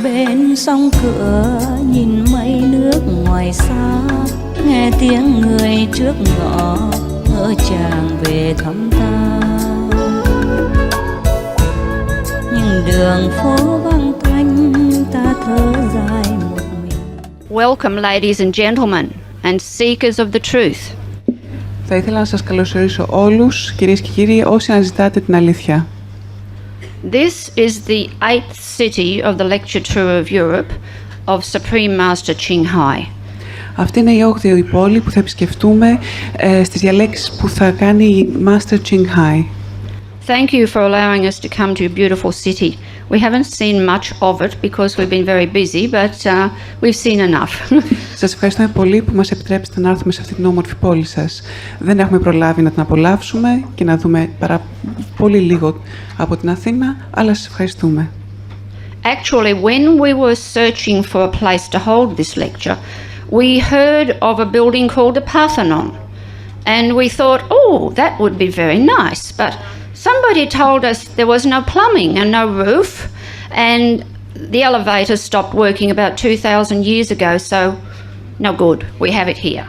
bên sông cửa nhìn mây nước ngoài xa, nghe tiếng người trước ngõ ngỡ chàng về thăm ta. Nhưng đường phố vắng tanh ta thở dài một mình. Welcome, ladies and gentlemen, and seekers of the truth. Θα ήθελα να σας καλωσορίσω όλους, κυρίες και κύριοι, όσοι αναζητάτε την αλήθεια. This is the 8th city of the lecture tour of Europe of Supreme Master Ching Hai. Αυτή είναι η 8η πόλη που θα επισκεφτούμε στις διαλέξεις που θα κάνει η Master Ching Hai. Thank you for allowing us to come to a beautiful city. We haven't seen much of it because we've been very busy, but we've seen enough. Σας ευχαριστούμε πολύ που μας επιτρέψετε να έρθουμε σε αυτή την όμορφη πόλη σας. Δεν έχουμε προλάβει να την απολαύσουμε και να δούμε πολύ λίγο από την Αθήνα, αλλά σας ευχαριστούμε. Actually, when we were searching for a place to hold this lecture, we heard of a building called the Parthenon. And we thought, oh, that would be very nice. But somebody told us there was no plumbing and no roof, and the elevator stopped working about 2,000 years ago, so no good. We have it here.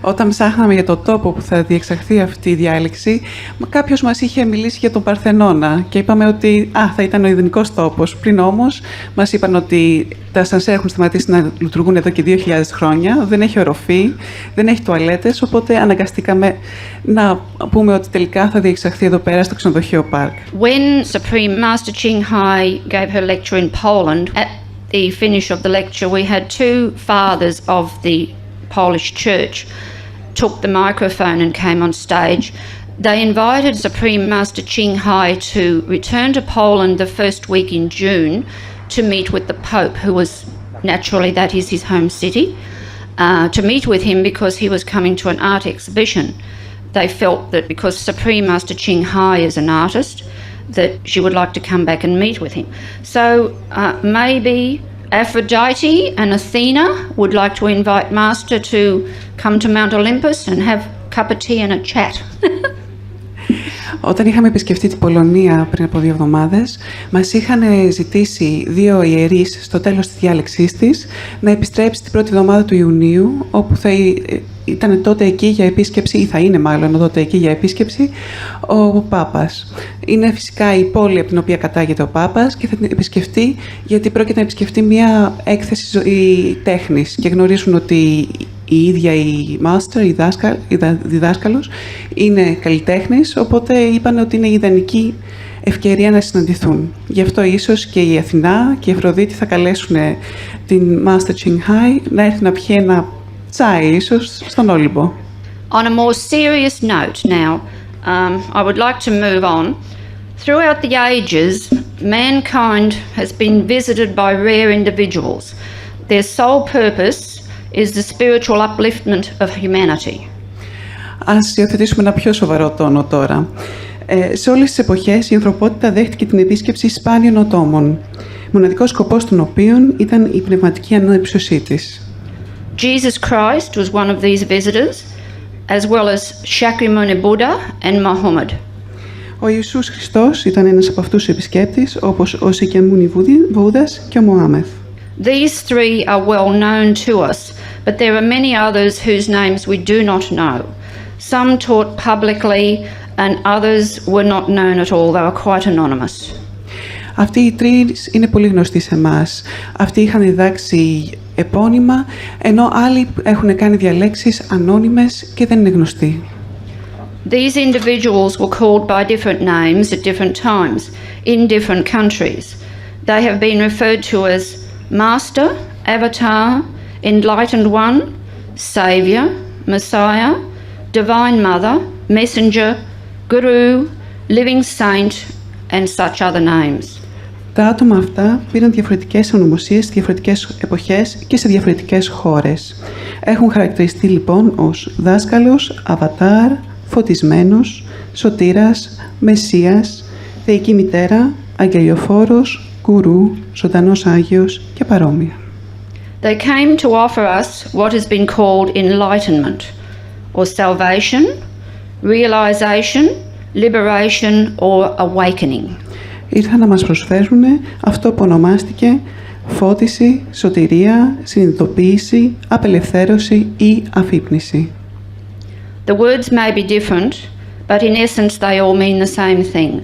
Όταν ψάχναμε για το τόπο που θα διεξαχθεί αυτή η διάλεξη, κάποιος μας είχε μιλήσει για τον Παρθενώνα και είπαμε ότι θα ήταν ο ιδανικός τόπος. Πριν όμως μας είπαν ότι τα ασανσέρ έχουν σταματήσει να λειτουργούν εδώ και 2.000 χρόνια, δεν έχει οροφή, δεν έχει τουαλέτες, οπότε αναγκαστήκαμε να πούμε ότι τελικά θα διεξαχθεί εδώ πέρα στο ξενοδοχείο Πάρκ. When Supreme Master Ching Hai gave her lecture in Poland, at the finish of the lecture we had two fathers of the Polish church took the microphone and came on stage. They invited Supreme Master Ching Hai to return to Poland the first week in June to meet with the Pope, who was, naturally that is his home city, to meet with him because he was coming to an art exhibition. They felt that because Supreme Master Ching Hai is an artist, that she would like to come back and meet with him. So maybe Aphrodite and Athena would like to invite Master to come to Mount Olympus and have a cup of tea and a chat. Όταν είχαμε επισκεφτεί την Πολωνία πριν από 2 εβδομάδες, μας είχαν ζητήσει 2 ιερείς στο τέλος της διάλεξής της να επιστρέψει την πρώτη εβδομάδα του Ιουνίου, όπου θα ήταν τότε εκεί για επίσκεψη, ή θα είναι μάλλον τότε εκεί για επίσκεψη, ο Πάπας. Είναι φυσικά η πόλη από την οποία κατάγεται ο Πάπας και θα την επισκεφτεί γιατί πρόκειται να επισκεφτεί μια έκθεση τέχνης και γνωρίζουν ότι η ίδια η Master, η διδάσκαλος, είναι καλλιτέχνης, οπότε είπαν ότι είναι η ιδανική ευκαιρία να συναντηθούν. Γι' αυτό ίσως και η Αθηνά και η Αφροδίτη θα καλέσουν την Master Ching Hai να έρθει να πιει ένα τσάι, ίσως στον Όλυμπο. On a more serious note now, I would like to move on. Throughout the ages, mankind has been visited by rare individuals. Their sole purpose is the spiritual upliftment of humanity. Ας υιοθετήσουμε ένα πιο σοβαρό τόνο τώρα. Σε όλες τις εποχές η ανθρωπότητα δέχτηκε την επίσκεψη σπάνιων ατόμων, μοναδικός σκοπός των οποίων ήταν η πνευματική ανέψωσή της. Jesus Christ was one of these visitors, as well as Shakyamuni Buddha and Muhammad. Ο Ιησούς Χριστός ήταν ένας από αυτούς τους επισκέπτες, όπως ο Σακιαμούνι Βούδας και ο Μωάμεθ. These three are well known to us, but there are many others whose names we do not know. Some taught publicly and others were not known at all. They were quite anonymous. Αυτοί οι τρεις είναι πολύ γνωστοί σε εμάς. Αυτοί είχαν διδάξει επώνυμα, ενώ άλλοι έχουν κάνει διαλέξεις ανώνυμες και δεν είναι γνωστοί. These individuals were called by different names at different times in different countries. They have been referred to as Master, Avatar, Enlightened One, Saviour, Messiah, Divine Mother, Messenger, Guru, Living Saint and such other names. Τα άτομα αυτά πήραν διαφορετικές ονομοσίες σε διαφορετικές εποχές και σε διαφορετικές χώρες. Έχουν χαρακτηριστεί λοιπόν ως δάσκαλος, αβατάρ, φωτισμένος, σωτήρας, μεσσίας, θεϊκή μητέρα, αγγελιοφόρος, γκουρού, ζωντανός Άγιος και παρόμοια. They came to offer us what has been called enlightenment, or salvation, realization, liberation or awakening. Ήρθαν να μας προσφέρουν αυτό που ονομάστηκε φώτιση, σωτηρία, συνειδητοποίηση, απελευθέρωση ή αφύπνιση. The words may be different, but in essence they all mean the same thing.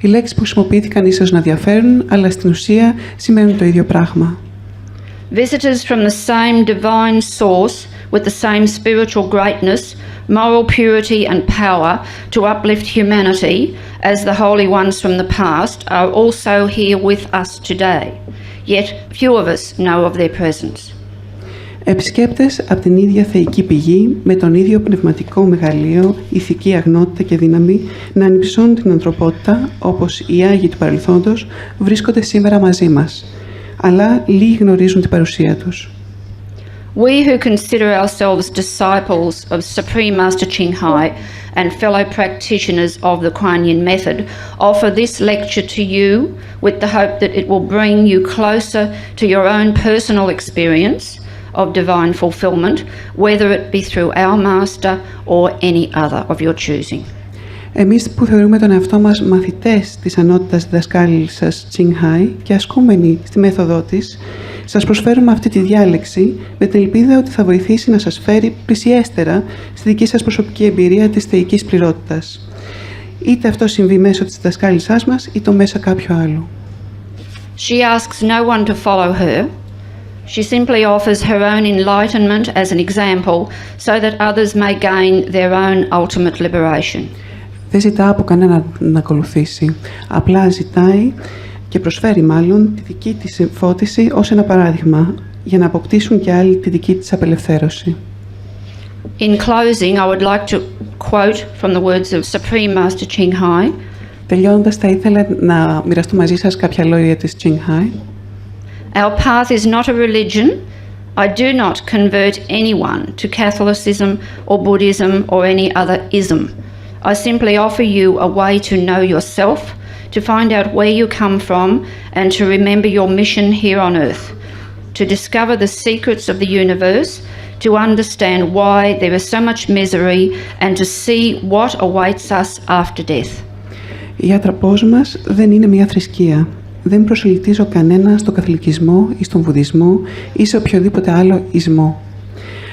Οι λέξεις που χρησιμοποιήθηκαν ίσως να διαφέρουν, αλλά στην ουσία σημαίνουν το ίδιο πράγμα. Visitors from the same divine source with the same spiritual greatness, moral purity and power to uplift humanity as the holy ones from the past are also here with us today. Yet few of us know of their presence. Επισκέπτες από την ίδια θεϊκή πηγή, με τον ίδιο πνευματικό μεγαλείο, ηθική αγνότητα και δύναμη, να ανυψώνουν την ανθρωπότητα, όπως οι Άγιοι του παρελθόντος, βρίσκονται σήμερα μαζί μας. Αλλά λίγοι γνωρίζουν την παρουσία τους. We who consider ourselves disciples of Supreme Master Ching Hai and fellow practitioners of the Kuan Yin method offer this lecture to you with the hope that it will bring you closer to your own personal experience of divine fulfillment, whether it be through our Master or any other of your choosing. Εμείς που θεωρούμε τον εαυτό μας μαθητές της ανώτατας διδασκάλισσας Ching Hai και ασκούμενοι στη μέθοδό της, σας προσφέρουμε αυτή τη διάλεξη με την ελπίδα ότι θα βοηθήσει να σας φέρει πλησιέστερα στη δική σας προσωπική εμπειρία της θεϊκής πληρότητας. Είτε αυτό συμβεί μέσω της διδασκάλισσάς μας, είτε μέσω κάποιου άλλου. She asks no one to follow her. She simply offers her own enlightenment as an example so that others may gain their own ultimate liberation. Δεν ζητά από κανέναν να ακολουθήσει. Απλά ζητάει και προσφέρει μάλλον τη δική της φώτιση ως ένα παράδειγμα για να αποκτήσουν και άλλοι τη δική της απελευθέρωση. In closing, I would like to quote from the words of Supreme Master Ching Hai. Τελειώνοντας, θα ήθελα να μοιραστώ μαζί σας κάποια λόγια της Ching Hai. Our path is not a religion. I do not convert anyone to Catholicism or Buddhism or any other ism. I simply offer you a way to know yourself, to find out where you come from, and to remember your mission here on earth, to discover the secrets of the universe, to understand why there is so much misery, and to see what awaits us after death. Η άτραπός μας δεν είναι μια θρησκεία. Δεν προσελκύζω κανένα στο καθολικισμό ή στον βουδισμό ή σε οποιοδήποτε άλλο ισμό.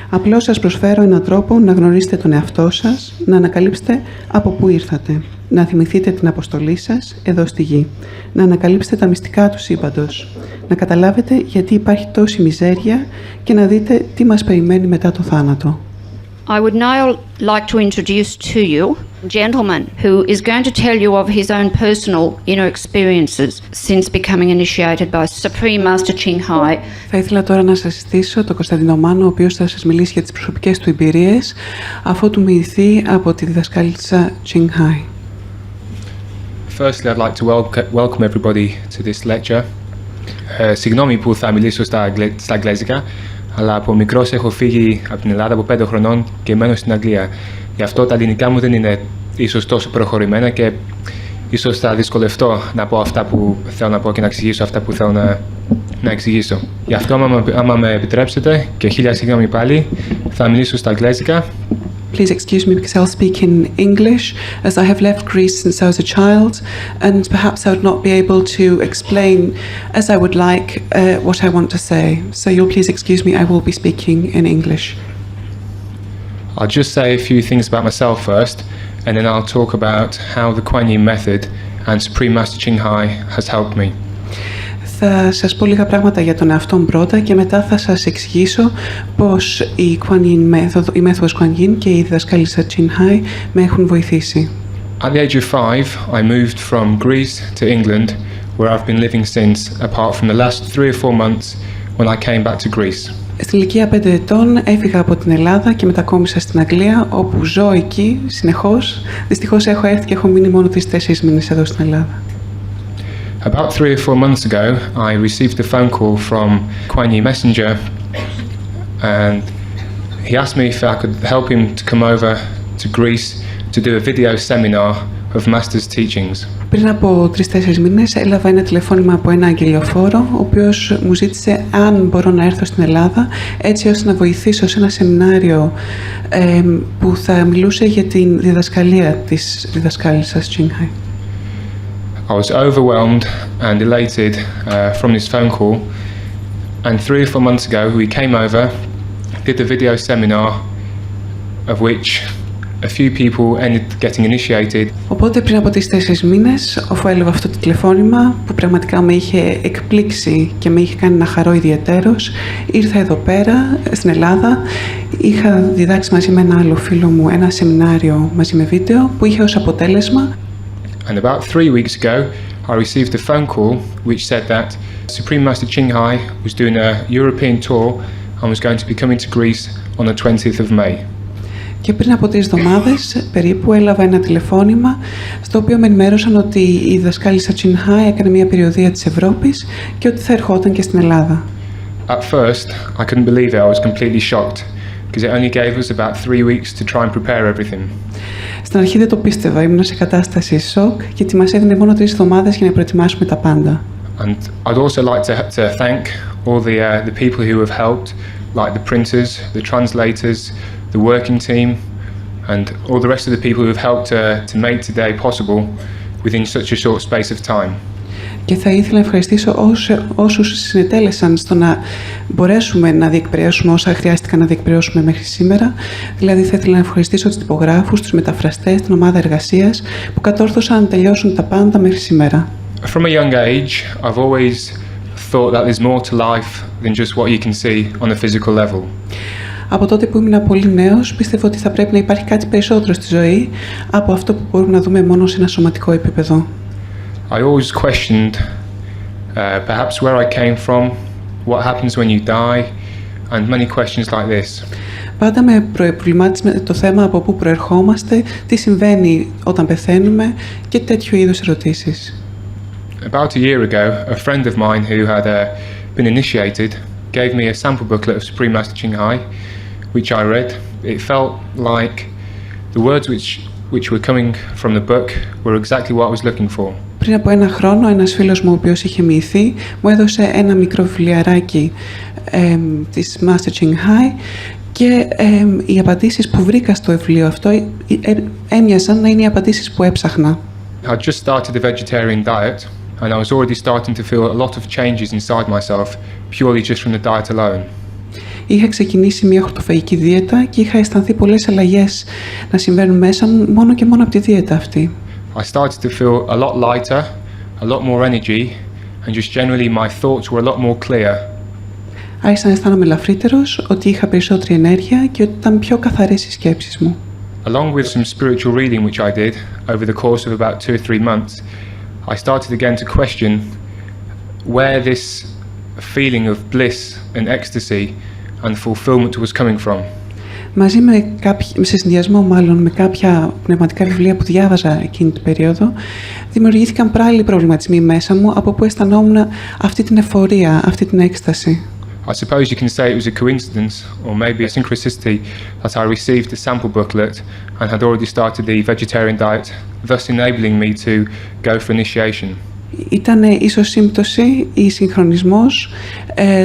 Απλώς σας προσφέρω έναν τρόπο να γνωρίσετε τον εαυτό σας, να ανακαλύψετε από πού ήρθατε, να θυμηθείτε την αποστολή σας εδώ στη γη, να ανακαλύψετε τα μυστικά του σύμπαντος, να καταλάβετε γιατί υπάρχει τόση μιζέρια και να δείτε τι μας περιμένει μετά το θάνατο. I would now like to introduce to you a gentleman who is going to tell you of his own personal inner experiences since becoming initiated by Supreme Master Ching Hai. Θα ήθελα τώρα να σας συστήσω τον Κωνσταντίνο Μάνο, ο οποίος θα σας μιλήσει για τις προσωπικές του εμπειρίες, αφού του μοιηθεί από τη διδασκάλισσα Ching Hai. Firstly, I'd like to welcome everybody to this lecture. Συγγνώμη που θα μιλήσω στα αγγλέζικα, αλλά από μικρός έχω φύγει από την Ελλάδα από 5 χρονών και μένω στην Αγγλία. Γι' αυτό τα ελληνικά μου δεν είναι ίσως τόσο προχωρημένα και ίσως θα δυσκολευτώ να πω αυτά που θέλω να πω και να εξηγήσω αυτά που θέλω να εξηγήσω. Γι' αυτό, άμα με επιτρέψετε, και 1000 συγγνώμη πάλι, θα μιλήσω στα αγγλέζικα. Please excuse me because I'll speak in English, as I have left Greece since I was a child, and perhaps I would not be able to explain as I would like what I want to say. So you'll please excuse me, I will be speaking in English. I'll just say a few things about myself first, and then I'll talk about how the Kuan Yin method and Supreme Master Ching Hai has helped me. Θα σας πω λίγα πράγματα για τον εαυτό μου πρώτα και μετά θα σας εξηγήσω πώς η μέθοδος Kuan Yin και η διδασκάλισσα Ching Hai με έχουν βοηθήσει. At the age of 5, I moved from Greece to England, where I've been living since, apart from the last 3 or 4 months when I came back to Greece. Στην ηλικία 5 ετών έφυγα από την Ελλάδα και μετακόμισα στην Αγγλία, όπου ζω εκεί συνεχώς. Δυστυχώς έχω έρθει και έχω μείνει μόνο 3-4 μήνες εδώ στην Ελλάδα. About 3 or 4 months ago, I received a phone call from Kuan Yin Messenger, and he asked me if I could help him to come over to Greece to do a video seminar of Master's teachings. Πριν από 3-4 μήνες έλαβα ένα τηλεφώνημα από ένα αγγελιοφόρο, ο οποίος μου ζήτησε αν μπορώ να έρθω στην Ελλάδα, έτσι ώστε να βοηθήσω σε ένα σεμινάριο που θα μιλούσε για την διδασκαλία της διδασκάλισσας Ching Hai. I was overwhelmed and elated from this phone call, And 3 or 4 months ago, we came over, did the video seminar, of which a few people ended getting initiated. Οπότε πριν από 3-4 μήνες, αφού έλαβα αυτό το τηλεφώνημα που πραγματικά με είχε εκπλήξει και με είχε κάνει να χαρώ ιδιαιτέρως, ήρθα εδώ πέρα στην Ελλάδα. Είχα διδάξει μαζί με ένα άλλο φίλο μου ένα σεμινάριο μαζί με βίντεο που είχε ως αποτέλεσμα. And about 3 weeks ago, I received a phone call which said that Supreme Master Ching Hai was doing a European tour and was going to be coming to Greece on the 20th of May. Και πριν από 3 εβδομάδες περίπου έλαβα ένα τηλεφώνημα στο οποίο με ενημέρωσαν ότι η δασκάλισσα Ching Hai έκανε μια περιοδεία της Ευρώπης και ότι θα ερχόταν και στην Ελλάδα. At first, I couldn't believe it. I was completely shocked because it only gave us about 3 weeks to try and prepare everything. Στην αρχή δεν το πίστευα, ήμουν σε κατάσταση σοκ γιατί μας έδινε μόνο 3 εβδομάδες για να προετοιμάσουμε τα πάντα. And I'd also like to thank all the people who have helped, like the printers, the translators, the working team, and all the rest of the people who have helped to make today possible within such a short space of time. Και θα ήθελα να ευχαριστήσω όσους συνετέλεσαν στο να μπορέσουμε να διεκπαιρεώσουμε όσα χρειάστηκαν να διεκπαιρεώσουμε μέχρι σήμερα. Δηλαδή θα ήθελα να ευχαριστήσω τους τυπογράφους, τους μεταφραστές, την ομάδα εργασίας που κατόρθωσαν να τελειώσουν τα πάντα μέχρι σήμερα. From a young age, I've always thought that there's more to life than just what you can see on a physical level. Από τότε που ήμουν πολύ νέος, πίστευα ότι θα πρέπει να υπάρχει κάτι περισσότερο στη ζωή από αυτό που μπορούμε να δούμε μόνο σε ένα σωματικό επίπεδο. I always questioned perhaps where I came from, what happens when you die, and many questions like this. Πάντα με προβλημάτισε το θέμα από πού προερχόμαστε, τι συμβαίνει όταν πεθαίνουμε και τέτοιου είδους ερωτήσεις. About a year ago, a friend of mine who had been initiated gave me a sample booklet of Supreme Master Ching Hai, which I read. It felt like the words which were coming from the book were exactly what I was looking for. Πριν από 1 χρόνο, ένας φίλος μου, ο οποίος είχε μοιηθεί, μου έδωσε ένα μικρό βιβλιαράκι της Master Ching Hai και οι απαντήσεις που βρήκα στο βιβλίο αυτό έμοιαζαν να είναι οι απαντήσεις που έψαχνα. I just started a vegetarian diet and I was already starting to feel a lot of changes inside myself purely just from the diet alone. Είχα ξεκινήσει μια χορτοφαγική δίαιτα και είχα αισθανθεί πολλές αλλαγές να συμβαίνουν μέσα μου μόνο και μόνο από τη δίαιτα αυτή. I started to feel a lot lighter, a lot more energy, and just generally my thoughts were a lot more clear. Άρχισα να αισθάνομαι ελαφρύτερος, ότι είχα περισσότερη ενέργεια και ότι ήταν πιο καθαρές οι σκέψεις μου. Along with some spiritual reading which I did over the course of about 2 or 3 months, I started again to question where this feeling of bliss and ecstasy and fulfillment was coming from. Μαζί σε συνδυασμό μάλλον με κάποια πνευματικά βιβλία που διάβαζα εκείνη την περίοδο, δημιουργήθηκαν πάλι προβληματισμοί μέσα μου από που αισθανόμουν αυτή την εφορία, αυτή την έκσταση. I suppose you can say it was a coincidence or maybe a synchronicity that I received the sample booklet and had already started the vegetarian diet, thus enabling me to go for initiation. Ήταν ίσως σύμπτωση ή συγχρονισμός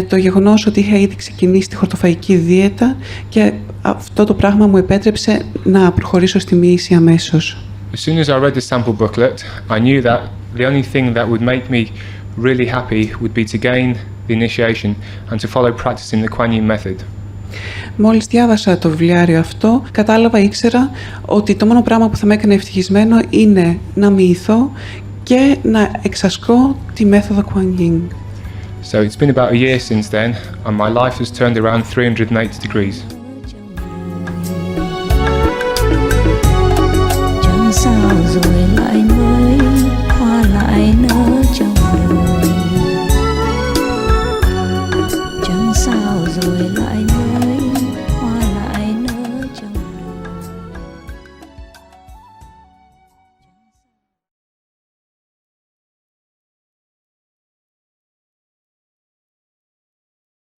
το γεγονός ότι είχα ήδη ξεκινήσει τη χορτοφαγική δίαιτα και αυτό το πράγμα μου επέτρεψε να προχωρήσω στη μοίηση αμέσως. As soon as I read the sample booklet, I knew that the only thing that would make me really happy would be to gain the initiation and to follow practicing the Kuan Yin method. Μόλις διάβασα το βιβλιάριο αυτό, ήξερα ότι το μόνο πράγμα που θα με έκανε ευτυχισμένο είναι να μοιηθώ και να εξασκώ τη μέθοδο Kuan Yin. So it's been about a year since then and my life has turned around 380 degrees.